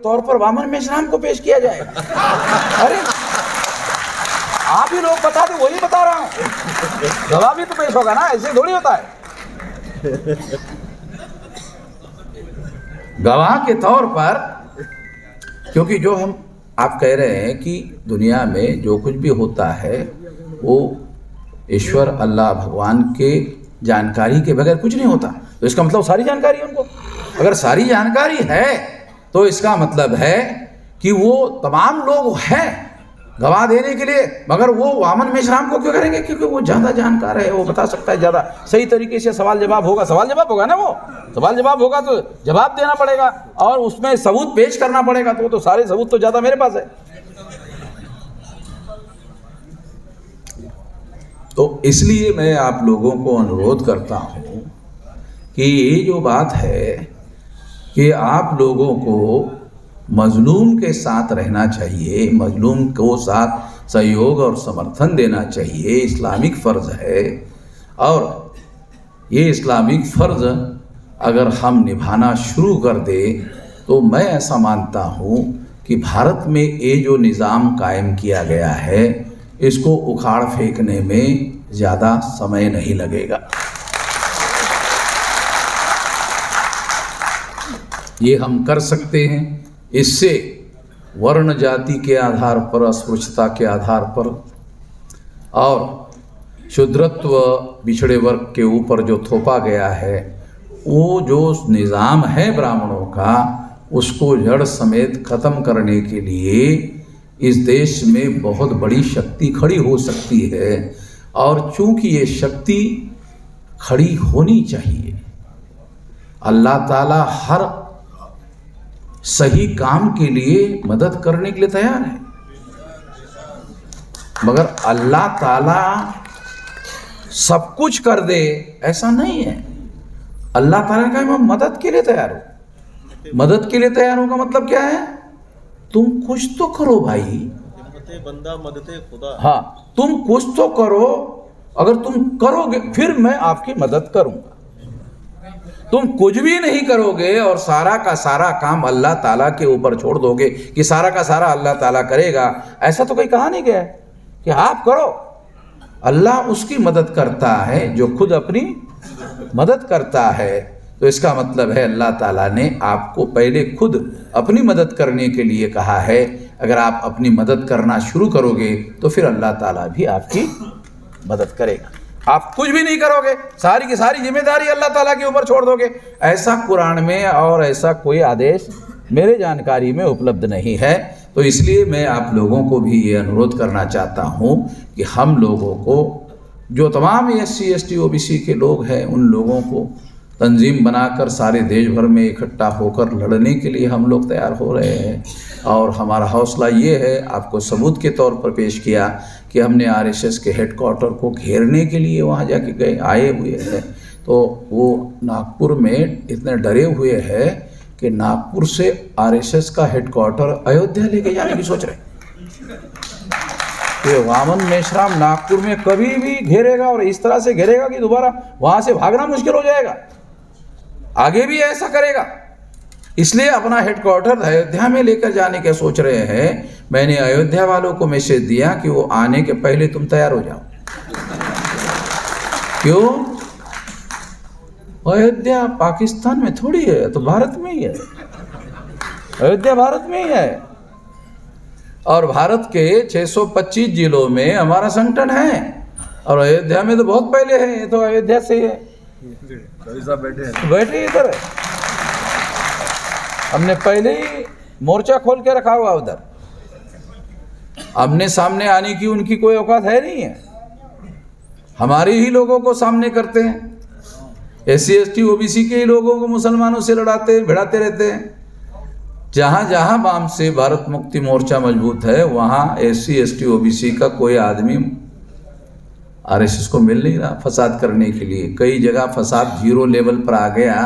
तौर पर वामन मेश्राम को पेश किया जाए। अरे आप ही लोग बता दो, वही बता रहा हूं, गवाह भी तो पेश होगा ना, ऐसे थोड़ी होता है। गवाह के तौर पर, क्योंकि जो हम आप कह रहे हैं कि दुनिया में जो कुछ भी होता है वो ईश्वर अल्लाह भगवान के जानकारी के बगैर कुछ नहीं होता, तो इसका मतलब सारी जानकारी है उनको। अगर सारी जानकारी है तो इसका मतलब है कि वो तमाम लोग हैं गवाह देने के लिए, मगर वो वामन मेश्राम को क्यों करेंगे? क्योंकि वो ज़्यादा जानकार है, वो बता सकता है ज़्यादा सही तरीके से। सवाल जवाब होगा, सवाल जवाब होगा ना, वो सवाल जवाब होगा तो जवाब देना पड़ेगा और उसमें सबूत पेश करना पड़ेगा, तो सारे सबूत तो ज़्यादा मेरे पास है। तो इसलिए मैं आप लोगों को अनुरोध करता हूँ कि ये जो बात है कि आप लोगों को मजलूम के साथ रहना चाहिए, मजलूम को साथ सहयोग और समर्थन देना चाहिए, इस्लामिक फ़र्ज़ है। और ये इस्लामिक फ़र्ज़ अगर हम निभाना शुरू कर दें तो मैं ऐसा मानता हूँ कि भारत में ये जो निज़ाम कायम किया गया है इसको उखाड़ फेंकने में ज़्यादा समय नहीं लगेगा। ये हम कर सकते हैं। इससे वर्ण जाति के आधार पर, अस्पृश्यता के आधार पर और शूद्रत्व पिछड़े वर्ग के ऊपर जो थोपा गया है, वो जो निज़ाम है ब्राह्मणों का, उसको जड़ समेत ख़त्म करने के लिए इस देश में बहुत बड़ी शक्ति खड़ी हो सकती है। और चूंकि ये शक्ति खड़ी होनी चाहिए, अल्लाह ताला हर सही काम के लिए मदद करने के लिए तैयार है, मगर अल्लाह ताला सब कुछ कर दे ऐसा नहीं है। अल्लाह ताला का मैं मदद के लिए तैयार हूं। मदद के लिए तैयार हूं का मतलब क्या है? तुम कुछ तो करो भाई, बंदा मददे खुदा। हाँ, तुम कुछ तो करो। अगर तुम करोगे फिर मैं आपकी मदद करूंगा। तुम कुछ भी नहीं करोगे और सारा का सारा काम अल्लाह ताला के ऊपर छोड़ दोगे कि सारा का सारा अल्लाह ताला करेगा, ऐसा तो कहीं कहा नहीं गया है कि आप करो। अल्लाह उसकी मदद करता है जो खुद अपनी मदद करता है। तो इसका मतलब है अल्लाह ताला ने आपको पहले खुद अपनी मदद करने के लिए कहा है। अगर आप अपनी मदद करना शुरू करोगे तो फिर अल्लाह ताला भी आपकी मदद करेगा। आप कुछ भी नहीं करोगे, सारी की सारी जिम्मेदारी अल्लाह ताला के ऊपर छोड़ दोगे, ऐसा कुरान में और ऐसा कोई आदेश मेरे जानकारी में उपलब्ध नहीं है। तो इसलिए मैं आप लोगों को भी ये अनुरोध करना चाहता हूँ कि हम लोगों को, जो तमाम SC ST OBC के लोग हैं, उन लोगों को तंजीम बनाकर सारे देश भर में इकट्ठा होकर लड़ने के लिए हम लोग तैयार हो रहे हैं। और हमारा हौसला ये है, आपको सबूत के तौर पर पेश किया कि हमने RSS के हेडक्वार्टर को घेरने के लिए वहाँ जाके आए हुए हैं। तो वो नागपुर में इतने डरे हुए हैं कि नागपुर से RSS का हेडक्वार्टर अयोध्या लेके जाने की सोच रहे हैं। ये वामन मेश्राम नागपुर में कभी भी घेरेगा और इस तरह से घेरेगा कि दोबारा वहाँ से भागना मुश्किल हो जाएगा। आगे भी ऐसा करेगा, इसलिए अपना हेडक्वार्टर अयोध्या में लेकर जाने के सोच रहे हैं। मैंने अयोध्या वालों को मैसेज दिया कि वो आने के पहले तुम तैयार हो जाओ। क्यों? अयोध्या पाकिस्तान में थोड़ी है, तो भारत में ही है। अयोध्या भारत में ही है और भारत के 625 जिलों में हमारा संगठन है और अयोध्या में तो बहुत पहले है। ये तो अयोध्या से है, बैठे इधर है। हमने पहले ही मोर्चा खोल के रखा हुआ उधर। हमने सामने आने की उनकी कोई औकात है नहीं है। हमारे ही लोगों को सामने करते हैं। SC ST OBC के ही लोगों को मुसलमानों से लड़ाते भिड़ाते रहते हैं। जहाँ जहाँ वाम से भारत मुक्ति मोर्चा मजबूत है, वहाँ SC ST OBC का कोई आदमी RSS को मिल नहीं रहा फसाद करने के लिए। कई जगह फसाद 0 लेवल पर आ गया।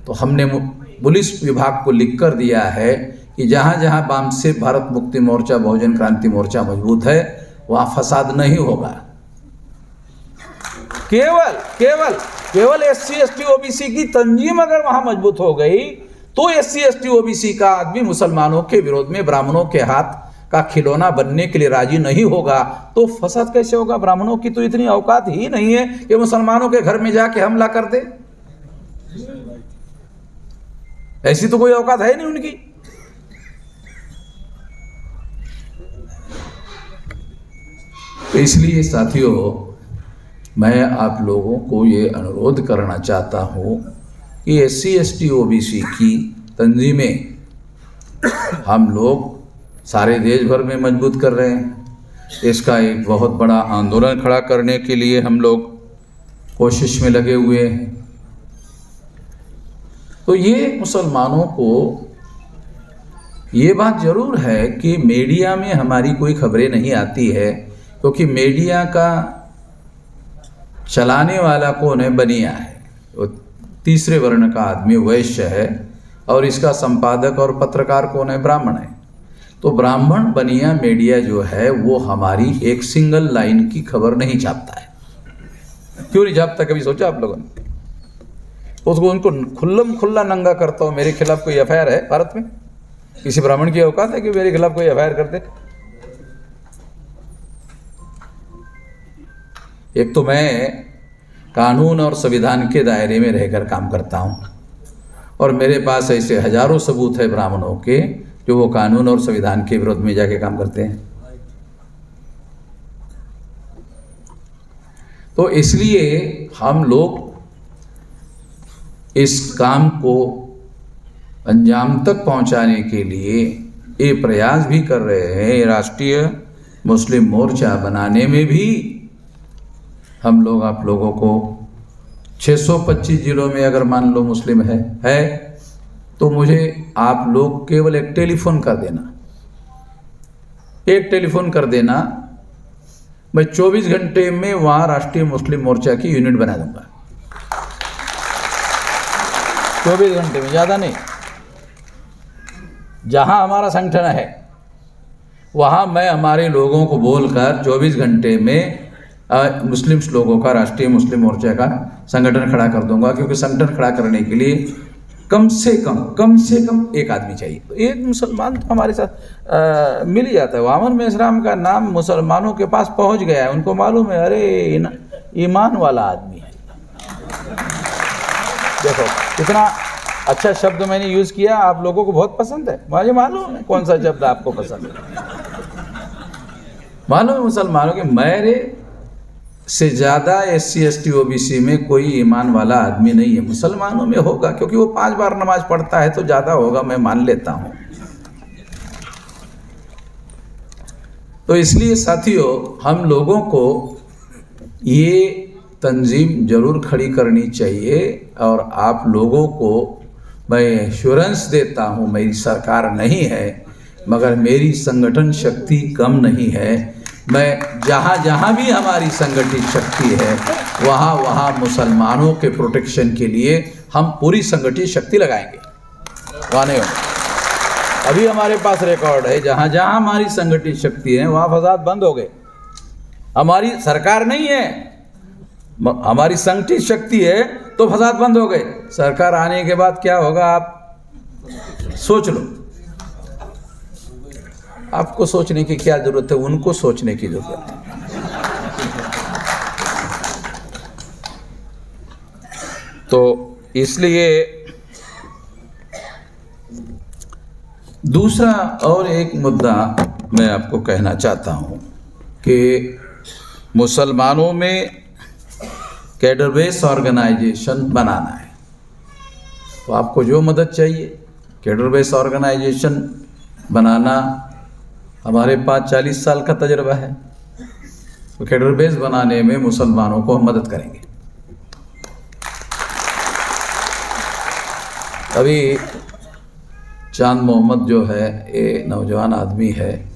तो हमने पुलिस विभाग को लिख कर दिया है कि जहाँ जहाँ वाम से भारत मुक्ति मोर्चा, बहुजन क्रांति मोर्चा मजबूत है, वहाँ फसाद नहीं होगा। केवल SC ST OBC की तंजीम अगर वहाँ मजबूत हो गई तो SC ST OBC का आदमी मुसलमानों के विरोध में ब्राह्मणों के हाथ का खिलौना बनने के लिए राजी नहीं होगा तो फसाद कैसे होगा? ब्राह्मणों की तो इतनी औकात ही नहीं है कि मुसलमानों के घर में जाके हमला कर दे। ऐसी तो कोई औकात है नहीं उनकी। तो इसलिए साथियों, मैं आप लोगों को ये अनुरोध करना चाहता हूँ कि SC ST OBC की तंजीमें हम लोग सारे देश भर में मजबूत कर रहे हैं। इसका एक बहुत बड़ा आंदोलन खड़ा करने के लिए हम लोग कोशिश में लगे हुए हैं। तो ये मुसलमानों को ये बात ज़रूर है कि मीडिया में हमारी कोई खबरें नहीं आती है, क्योंकि मीडिया का चलाने वाला कौन है? बनिया है, वो तीसरे वर्ण का आदमी वैश्य है, और इसका संपादक और पत्रकार कौन है? ब्राह्मण है। तो ब्राह्मण बनिया मीडिया जो है वो हमारी एक सिंगल लाइन की खबर नहीं छापता है। क्यों नहीं छापता? कभी सोचा आप लोगों ने? उसको उनको खुल्लम खुल्ला नंगा करता हो। मेरे खिलाफ कोई FIR है भारत में? किसी ब्राह्मण की औकात है कि मेरे खिलाफ कोई FIR कर दे? एक तो मैं कानून और संविधान के दायरे में रहकर काम करता हूँ, और मेरे पास ऐसे हजारों सबूत है ब्राह्मणों के जो वो कानून और संविधान के विरोध में जाके काम करते हैं। तो इसलिए हम लोग इस काम को अंजाम तक पहुंचाने के लिए ये प्रयास भी कर रहे हैं। राष्ट्रीय मुस्लिम मोर्चा बनाने में भी हम लोग आप लोगों को 625 जिलों में अगर मान लो मुस्लिम है तो मुझे आप लोग केवल एक टेलीफोन कर देना, मैं 24 घंटे में वहाँ राष्ट्रीय मुस्लिम मोर्चा की यूनिट बना दूंगा। 24 घंटे में, ज़्यादा नहीं। जहाँ हमारा संगठन है वहाँ मैं हमारे लोगों को बोलकर 24 घंटे में मुस्लिम लोगों का राष्ट्रीय मुस्लिम मोर्चा का संगठन खड़ा कर दूंगा, क्योंकि संगठन खड़ा करने के लिए कम से कम एक आदमी चाहिए। तो एक मुसलमान तो हमारे साथ मिल ही जाता है। वामन मेश्राम का नाम मुसलमानों के पास पहुंच गया है, उनको मालूम है, अरे ईमान वाला आदमी है। देखो कितना अच्छा शब्द मैंने यूज़ किया, आप लोगों को बहुत पसंद है, मुझे मालूम है कौन सा शब्द आपको पसंद है। मालूम है मुसलमानों के मेरे से ज़्यादा SC ST OBC में कोई ईमान वाला आदमी नहीं है। मुसलमानों में होगा, क्योंकि वो 5 बार नमाज पढ़ता है तो ज़्यादा होगा, मैं मान लेता हूँ। तो इसलिए साथियों, हम लोगों को ये तंजीम ज़रूर खड़ी करनी चाहिए, और आप लोगों को मैं एश्योरेंस देता हूँ, मेरी सरकार नहीं है मगर मेरी संगठन शक्ति कम नहीं है। मैं जहाँ जहाँ भी हमारी संगठित शक्ति है वहाँ वहाँ मुसलमानों के प्रोटेक्शन के लिए हम पूरी संगठित शक्ति लगाएंगे। वहाँ नहीं होगा। अभी हमारे पास रिकॉर्ड है, जहाँ जहाँ हमारी संगठित शक्ति है वहाँ फसाद बंद हो गए। हमारी सरकार नहीं है, हमारी संगठित शक्ति है तो फसाद बंद हो गए। सरकार आने के बाद क्या होगा आप सोच लो। आपको सोचने की क्या जरूरत है, उनको सोचने की जरूरत है। तो इसलिए दूसरा और एक मुद्दा मैं आपको कहना चाहता हूं कि मुसलमानों में कैडर बेस ऑर्गेनाइजेशन बनाना है। तो आपको जो मदद चाहिए, कैडर बेस ऑर्गेनाइजेशन बनाना, हमारे पास 40 साल का तजर्बा है। तो कैडर बेस बनाने में मुसलमानों को हम मदद करेंगे। अभी चांद मोहम्मद जो है, ये नौजवान आदमी है,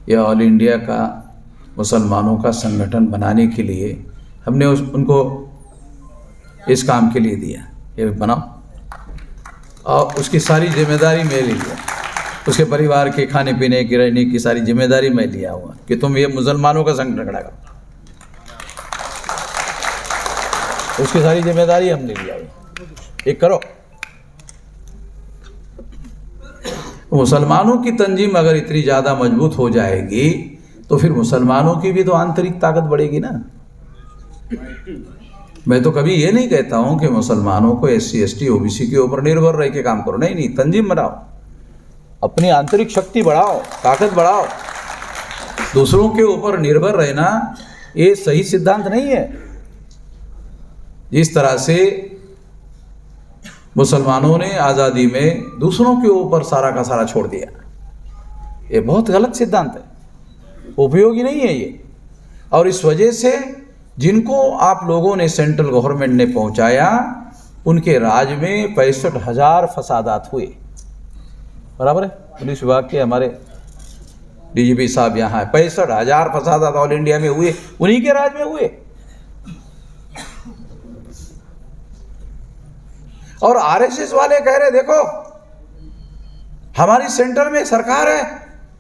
यह ऑल इंडिया का मुसलमानों का संगठन बनाने के लिए हमने उनको इस काम के लिए दिया, ये बनाओ, और उसकी सारी जिम्मेदारी मैं ले लिया। उसके परिवार के खाने पीने की, रहने की सारी जिम्मेदारी मैं लिया हुआ कि तुम ये मुसलमानों का संगठन खड़ा करो। उसकी सारी जिम्मेदारी हमने लिया हुआ, ये करो। तो मुसलमानों की तंजीम अगर इतनी ज़्यादा मजबूत हो जाएगी तो फिर मुसलमानों की भी तो आंतरिक ताकत बढ़ेगी ना। मैं तो कभी ये नहीं कहता हूँ कि मुसलमानों को SC ST OBC के ऊपर निर्भर रह के काम करो, नहीं नहीं, तंजीम बनाओ, अपनी आंतरिक शक्ति बढ़ाओ, ताकत बढ़ाओ। दूसरों के ऊपर निर्भर रहना ये सही सिद्धांत नहीं है। जिस तरह से मुसलमानों ने आज़ादी में दूसरों के ऊपर सारा का सारा छोड़ दिया, ये बहुत गलत सिद्धांत है, उपयोगी नहीं है ये। और इस वजह से जिनको आप लोगों ने सेंट्रल गवर्नमेंट ने पहुंचाया, उनके राज में 65,000 फसादात हुए। बराबर है, पुलिस विभाग के हमारे DGP साहब यहाँ है, 65,000 फसादात ऑल इंडिया में हुए, उन्हीं के राज में हुए। और RSS वाले कह रहे देखो हमारी सेंटर में सरकार है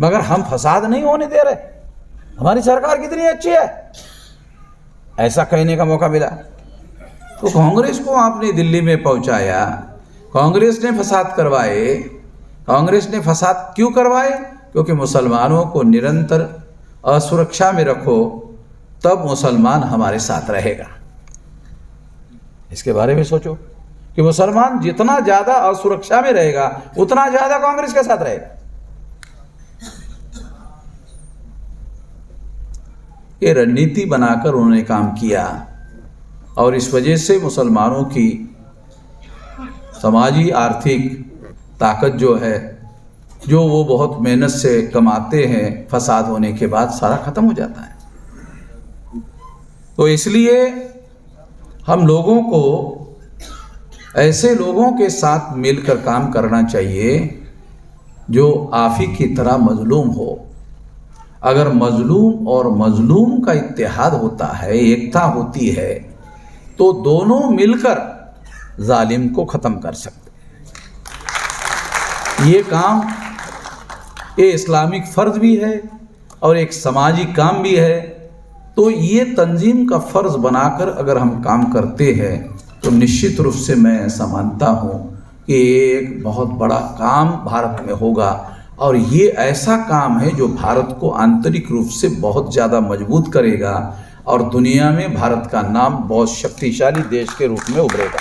मगर हम फसाद नहीं होने दे रहे, हमारी सरकार कितनी अच्छी है, ऐसा कहने का मौका मिला। तो कांग्रेस को आपने दिल्ली में पहुंचाया, कांग्रेस ने फसाद करवाए। कांग्रेस ने फसाद क्यों करवाए? क्योंकि मुसलमानों को निरंतर असुरक्षा में रखो, तब मुसलमान हमारे साथ रहेगा। इसके बारे में सोचो कि मुसलमान जितना ज़्यादा असुरक्षा में रहेगा उतना ज़्यादा कांग्रेस के साथ रहेगा। ये रणनीति बनाकर उन्होंने काम किया और इस वजह से मुसलमानों की समाजी आर्थिक ताकत जो है, जो वो बहुत मेहनत से कमाते हैं, फसाद होने के बाद सारा ख़त्म हो जाता है। तो इसलिए हम लोगों को ऐसे लोगों के साथ मिलकर काम करना चाहिए जो आप ही की तरह मजलूम हो। अगर मजलूम और मजलूम का इत्तेहाद होता है, एकता होती है, तो दोनों मिलकर जालिम को ख़त्म कर सकते। ये काम ये इस्लामिक फ़र्ज भी है और एक समाजी काम भी है। तो ये तंजीम का फ़र्ज़ बनाकर अगर हम काम करते हैं तो निश्चित रूप से मैं ऐसा मानता हूँ कि ये एक बहुत बड़ा काम भारत में होगा और ये ऐसा काम है जो भारत को आंतरिक रूप से बहुत ज़्यादा मजबूत करेगा और दुनिया में भारत का नाम बहुत शक्तिशाली देश के रूप में उभरेगा।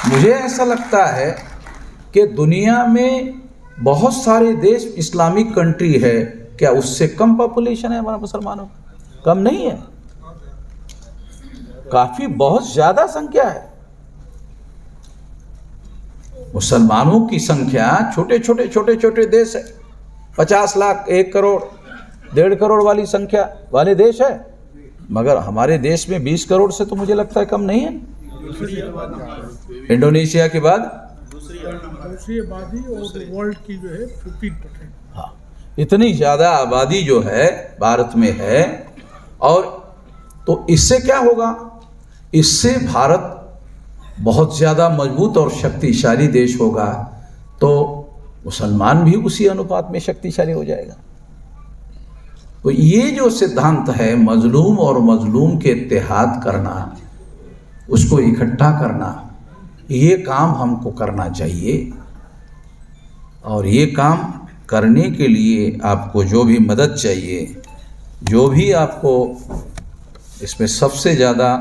मुझे ऐसा लगता है कि दुनिया में बहुत सारे देश इस्लामिक कंट्री है, क्या उससे कम पॉपुलेशन है हमारा मुसलमानों का? कम नहीं है, काफ़ी बहुत ज़्यादा संख्या है। मुसलमानों की संख्या छोटे छोटे देश है, 50 लाख 1 करोड़ 1.5 करोड़ वाली संख्या वाले देश है, मगर हमारे देश में 20 करोड़ से तो मुझे लगता है कम नहीं है। इंडोनेशिया के बाद दूसरी आबादी और वर्ल्ड की जो है 15%। हाँ, इतनी ज़्यादा आबादी जो है भारत में है। और तो इससे क्या होगा? इससे भारत बहुत ज़्यादा मजबूत और शक्तिशाली देश होगा, तो मुसलमान भी उसी अनुपात में शक्तिशाली हो जाएगा। तो ये जो सिद्धांत है मजलूम और मजलूम के इत्तेहाद करना, उसको इकट्ठा करना, ये काम हमको करना चाहिए। और ये काम करने के लिए आपको जो भी मदद चाहिए, जो भी आपको इसमें सबसे ज़्यादा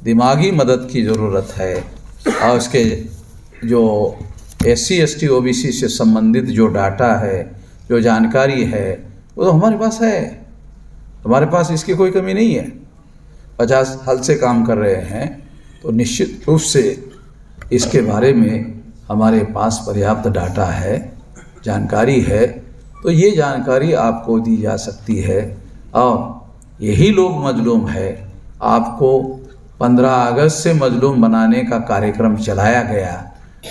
दिमागी मदद की ज़रूरत है और इसके जो SC ST OBC से संबंधित जो डाटा है, जो जानकारी है, वो तो हमारे पास है। हमारे पास इसकी कोई कमी नहीं है। 50 साल से काम कर रहे हैं, तो निश्चित रूप से इसके बारे में हमारे पास पर्याप्त डाटा है, जानकारी है। तो ये जानकारी आपको दी जा सकती है और यही लोग मजलूम है। आपको 15 अगस्त से मजलूम बनाने का कार्यक्रम चलाया गया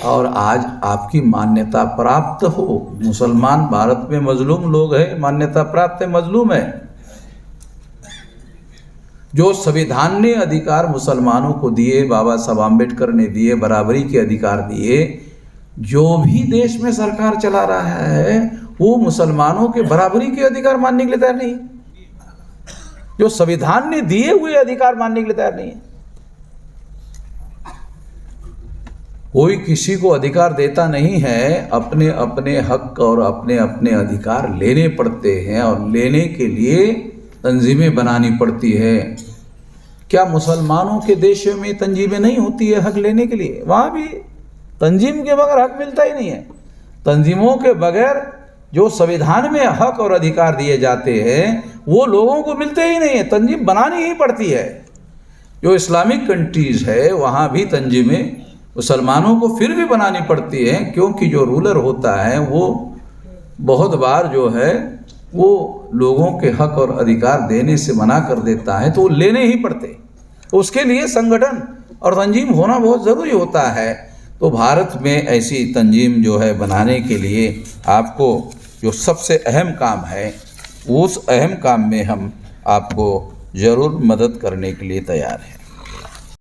और आज आपकी मान्यता प्राप्त हो। मुसलमान भारत में मजलूम लोग हैं, मान्यता प्राप्त है, मजलूम है। जो संविधान ने अधिकार मुसलमानों को दिए, बाबा साहब आम्बेडकर ने दिए, बराबरी के अधिकार दिए, जो भी देश में सरकार चला रहा है वो मुसलमानों के बराबरी के अधिकार मानने के लिए तैयार नहीं है। जो संविधान ने दिए हुए अधिकार मानने के लिए तैयार नहीं है। कोई किसी को अधिकार देता नहीं है, अपने अपने हक और अपने अपने अधिकार लेने पड़ते हैं और लेने के लिए तंजीमें बनानी पड़ती है। क्या मुसलमानों के देशों में तंजीमें नहीं होती है हक लेने के लिए? वहाँ भी तंजीम के बगैर हक मिलता ही नहीं है। तंजीमों के बगैर जो संविधान में हक और अधिकार दिए जाते हैं वो लोगों को मिलते ही नहीं है, तंजीम बनानी ही पड़ती है। जो इस्लामिक कंट्रीज़ है वहाँ भी तंजीमें मुसलमानों को फिर भी बनानी पड़ती है, क्योंकि जो रूलर होता है वो बहुत बार जो है वो लोगों के हक और अधिकार देने से मना कर देता है, तो वो लेने ही पड़ते। उसके लिए संगठन और तंजीम होना बहुत ज़रूरी होता है। तो भारत में ऐसी तंजीम जो है बनाने के लिए आपको जो सबसे अहम काम है उस अहम काम में हम आपको ज़रूर मदद करने के लिए तैयार हैं।